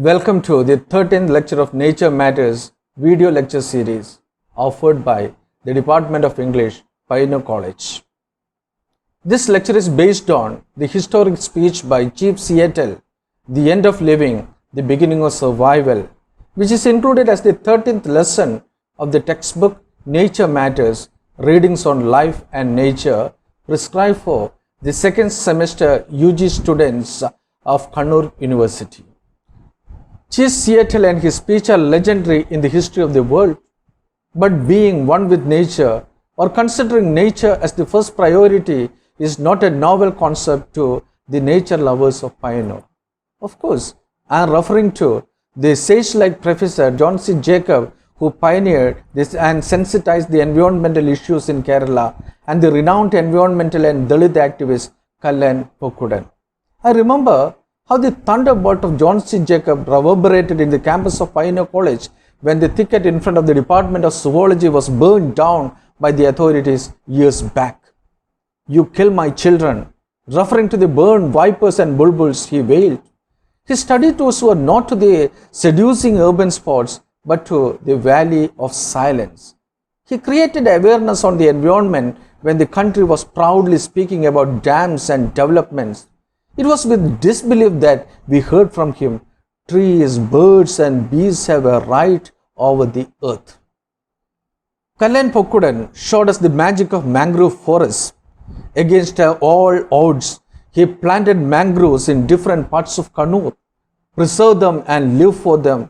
Welcome to the 13th lecture of Nature Matters video lecture series offered by the Department of English, Pioneer College. This lecture is based on the historic speech by Chief Seattle, The End of Living, the Beginning of Survival, which is included as the 13th lesson of the textbook Nature Matters, Readings on Life and Nature, prescribed for the second semester UG students of Kannur University. Chief Seattle and his speech are legendary in the history of the world, but being one with nature or considering nature as the first priority is not a novel concept to the nature lovers of Pioneer. Of course, I am referring to the sage-like Professor John C. Jacob, who pioneered this and sensitized the environmental issues in Kerala, and the renowned environmental and Dalit activist Kalyan Pokkudan. I remember how the thunderbolt of John C. Jacob reverberated in the campus of Pioneer College when the thicket in front of the Department of Zoology was burned down by the authorities years back. "You kill my children," referring to the burned vipers and bulbuls, he wailed. His study tours were not to the seducing urban spots, but to the valley of silence. He created awareness on the environment when the country was proudly speaking about dams and developments. It was with disbelief that we heard from him, "Trees, birds and bees have a right over the earth." Kalyan Pokkudan showed us the magic of mangrove forests. Against all odds, he planted mangroves in different parts of Kannur, preserved them and lived for them.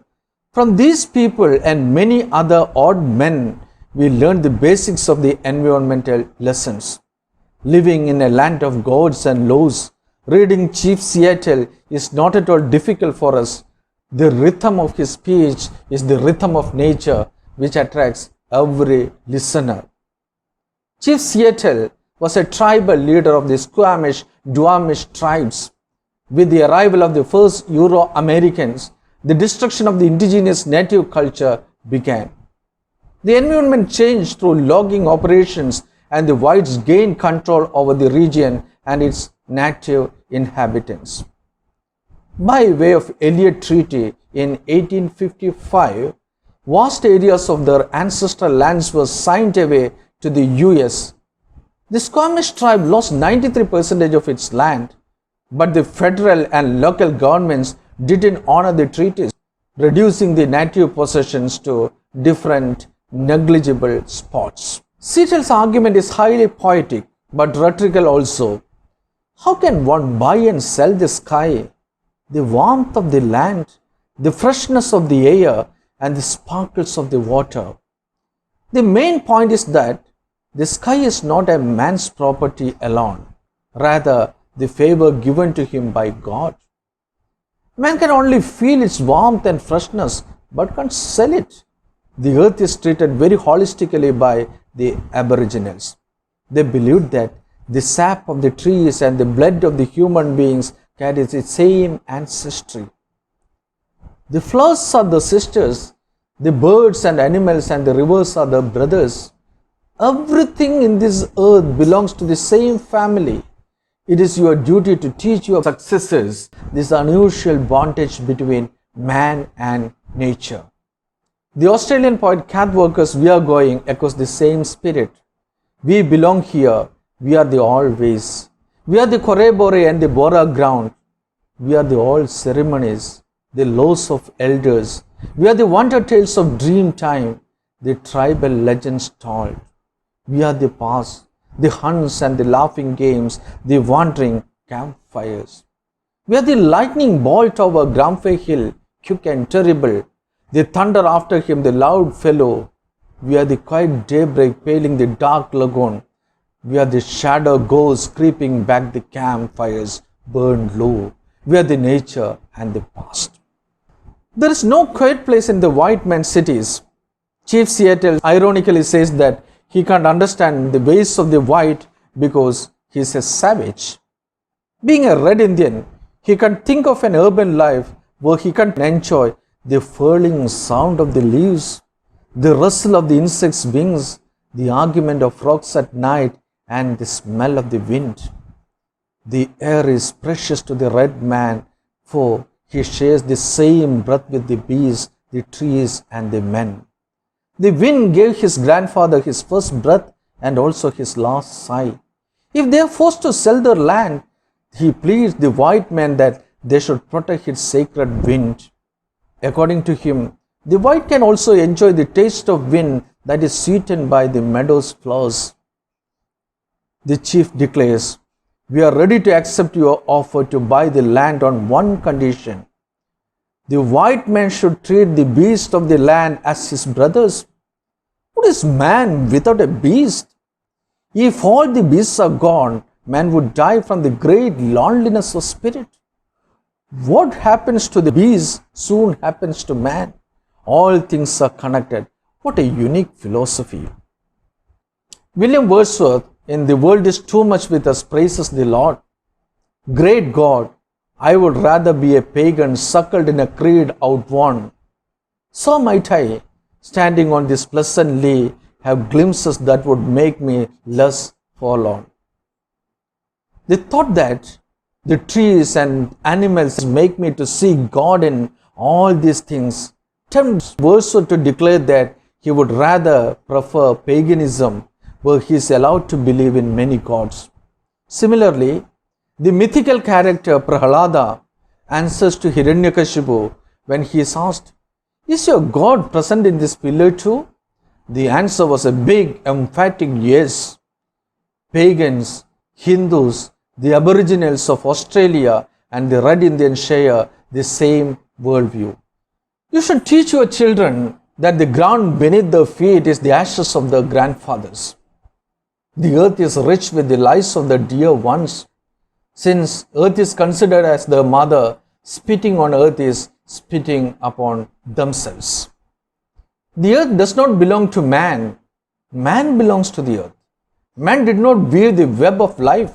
From these people and many other odd men, we learned the basics of the environmental lessons. Living in a land of gods and laws, reading Chief Seattle is not at all difficult for us. The rhythm of his speech is the rhythm of nature, which attracts every listener. Chief Seattle was a tribal leader of the Squamish Duwamish tribes. With the arrival of the first Euro-Americans, the destruction of the indigenous native culture began. The environment changed through logging operations, and the whites gained control over the region and its native inhabitants. By way of Elliott Treaty in 1855, vast areas of their ancestral lands were signed away to the US. The Squamish tribe lost 93% of its land, but the federal and local governments didn't honor the treaties, reducing the native possessions to different negligible spots. Seattle's argument is highly poetic, but rhetorical also. How can one buy and sell the sky, the warmth of the land, the freshness of the air, and the sparkles of the water? The main point is that the sky is not a man's property alone, rather the favor given to him by God. Man can only feel its warmth and freshness, but can't sell it. The earth is treated very holistically by the Aboriginals. They believed that the sap of the trees and the blood of the human beings carries the same ancestry. The flowers are the sisters, the birds and animals and the rivers are the brothers. Everything in this earth belongs to the same family. It is your duty to teach your successors this unusual bondage between man and nature. The Australian poet Kath Walker's "We Are Going" echoes the same spirit. We belong here. We are the always. We are the Corroboree and the Bora ground. We are the all ceremonies, the laws of elders. We are the wonder tales of dream time, the tribal legends told. We are the past, the hunts and the laughing games, the wandering campfires. We are the lightning bolt over Gramfe Hill, quick and terrible, the thunder after him, the loud fellow. We are the quiet daybreak paling the dark lagoon. We are the shadow ghosts creeping back the campfires burned low. We are the nature and the past. There is no quiet place in the white man's cities. Chief Seattle ironically says that he can't understand the ways of the white because he is a savage. Being a red Indian, he can't think of an urban life where he can enjoy the furling sound of the leaves, the rustle of the insect's wings, the argument of frogs at night, and the smell of the wind. The air is precious to the red man, for he shares the same breath with the beasts, the trees, and the men. The wind gave his grandfather his first breath and also his last sigh. If they are forced to sell their land, he pleads the white men that they should protect his sacred wind. According to him, the white can also enjoy the taste of wind that is sweetened by the meadow's flowers. The chief declares, "We are ready to accept your offer to buy the land on one condition. The white man should treat the beasts of the land as his brothers. What is man without a beast? If all the beasts are gone, man would die from the great loneliness of spirit. What happens to the beast soon happens to man. All things are connected." What a unique philosophy. William Wordsworth in "The World is Too Much with Us" praises the Lord. "Great God, I would rather be a pagan suckled in a creed outworn. So might I, standing on this pleasant lea, have glimpses that would make me less forlorn." The thought that the trees and animals make me to see God in all these things tempts Wordsworth to declare that he would rather prefer paganism where he is allowed to believe in many gods. Similarly, the mythical character Prahalada answers to Hiranyakashipu when he is asked, "Is your God present in this pillar too?" The answer was a big, emphatic yes. Pagans, Hindus, the Aboriginals of Australia, and the Red Indian share the same worldview. You should teach your children that the ground beneath their feet is the ashes of their grandfathers. The earth is rich with the lives of the dear ones. Since earth is considered as their mother, spitting on earth is spitting upon themselves. The earth does not belong to man. Man belongs to the earth. Man did not weave the web of life.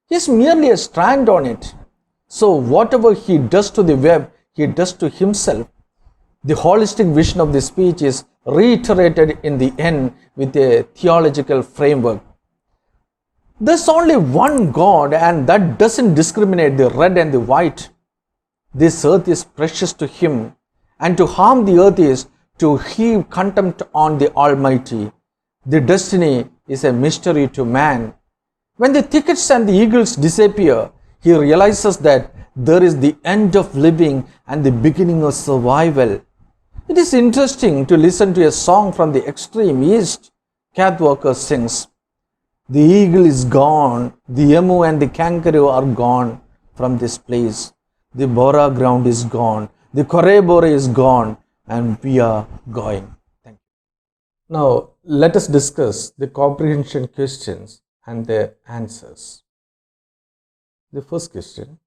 He is merely a strand on it. So whatever he does to the web, he does to himself. The holistic vision of the speech is reiterated in the end with a theological framework. There's only one God, and that doesn't discriminate the red and the white. This earth is precious to him, and to harm the earth is to heap contempt on the Almighty. The destiny is a mystery to man. When the thickets and the eagles disappear, he realizes that there is the end of living and the beginning of survival. It is interesting to listen to a song from the extreme east. Kath Walker sings, "The eagle is gone, the emu and the kangaroo are gone from this place. The Bora ground is gone, the Korebore is gone, and we are going." Thank you. Now, let us discuss the comprehension questions and their answers. The first question: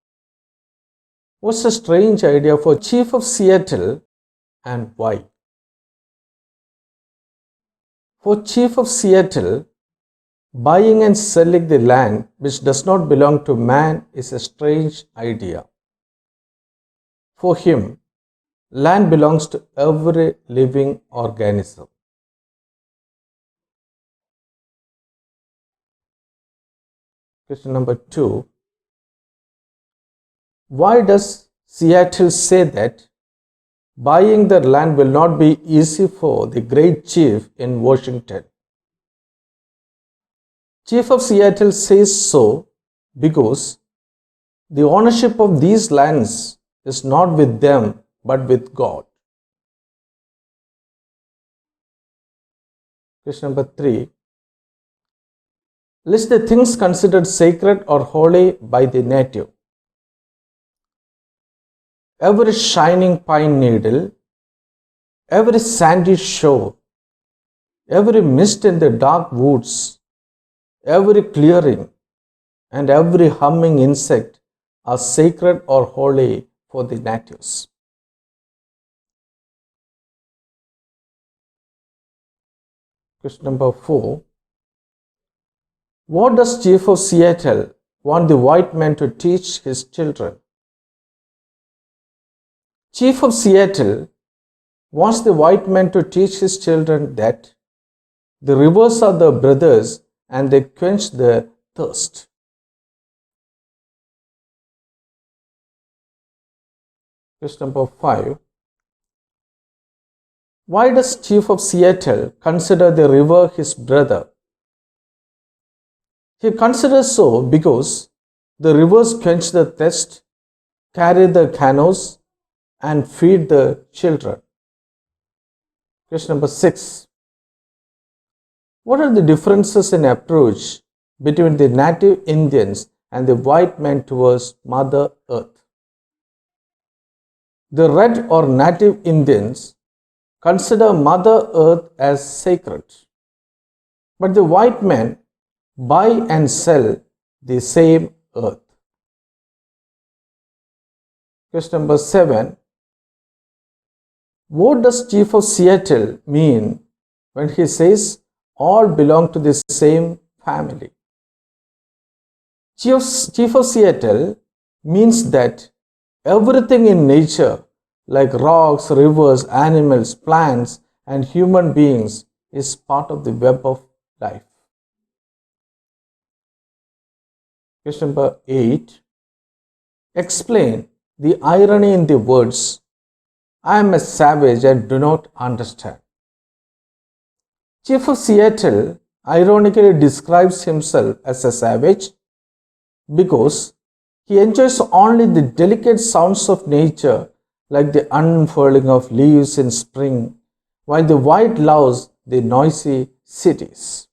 what's a strange idea for Chief of Seattle and why? For Chief of Seattle, buying and selling the land which does not belong to man is a strange idea. For him, land belongs to every living organism. Question number 2. Why does Seattle say that buying the land will not be easy for the great chief in Washington? Chief of Seattle says so because the ownership of these lands is not with them but with God. Question number 3. List the things considered sacred or holy by the native. Every shining pine needle, every sandy shore, every mist in the dark woods, every clearing, and every humming insect are sacred or holy for the natives. Question number 4. What does Chief of Seattle want the white man to teach his children? Chief of Seattle wants the white man to teach his children that the rivers are their brothers and they quench their thirst. Question number 5. Why does Chief of Seattle consider the river his brother? He considers so because the rivers quench the thirst, carry the canoes, and feed the children. Question number 6. What are the differences in approach between the native Indians and the white men towards Mother Earth? The red or native Indians consider Mother Earth as sacred, but the white men buy and sell the same earth. Question number 7. What does Chief of Seattle mean when he says all belong to the same family? Chief of Seattle means that everything in nature, like rocks, rivers, animals, plants, and human beings, is part of the web of life. Question number 8. Explain the irony in the words, I am a savage and do not understand. Chief of Seattle ironically describes himself as a savage because he enjoys only the delicate sounds of nature, like the unfurling of leaves in spring, while the white loves the noisy cities.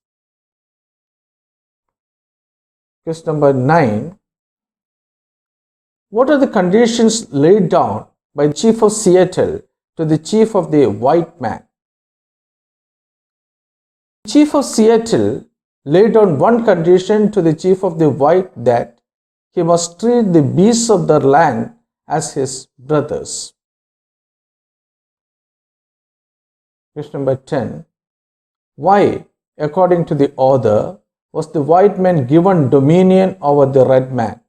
Question number 9. What are the conditions laid down by the Chief of Seattle to the Chief of the white man? The Chief of Seattle laid down one condition to the Chief of the white, that he must treat the beasts of the land as his brothers. Question number 10. Why, according to the author, was the white man given dominion over the red man?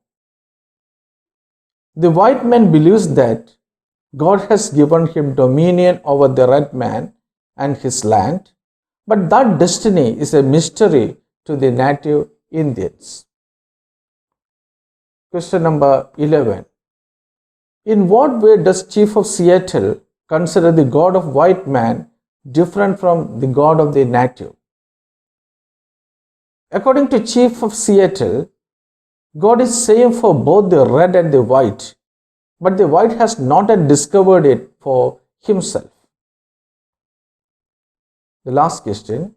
The white man believes that God has given him dominion over the red man and his land, but that destiny is a mystery to the native Indians. Question number 11. In what way does Chief of Seattle consider the God of white man different from the God of the native? According to Chief of Seattle, God is same for both the red and the white, but the white has not yet discovered it for himself. The last question.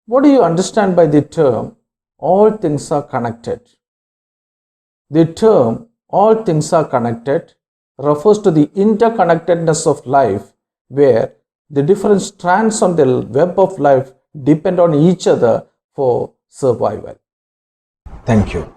What do you understand by the term all things are connected? The term all things are connected refers to the interconnectedness of life, where the different strands on the web of life depend on each other for survival. Thank you.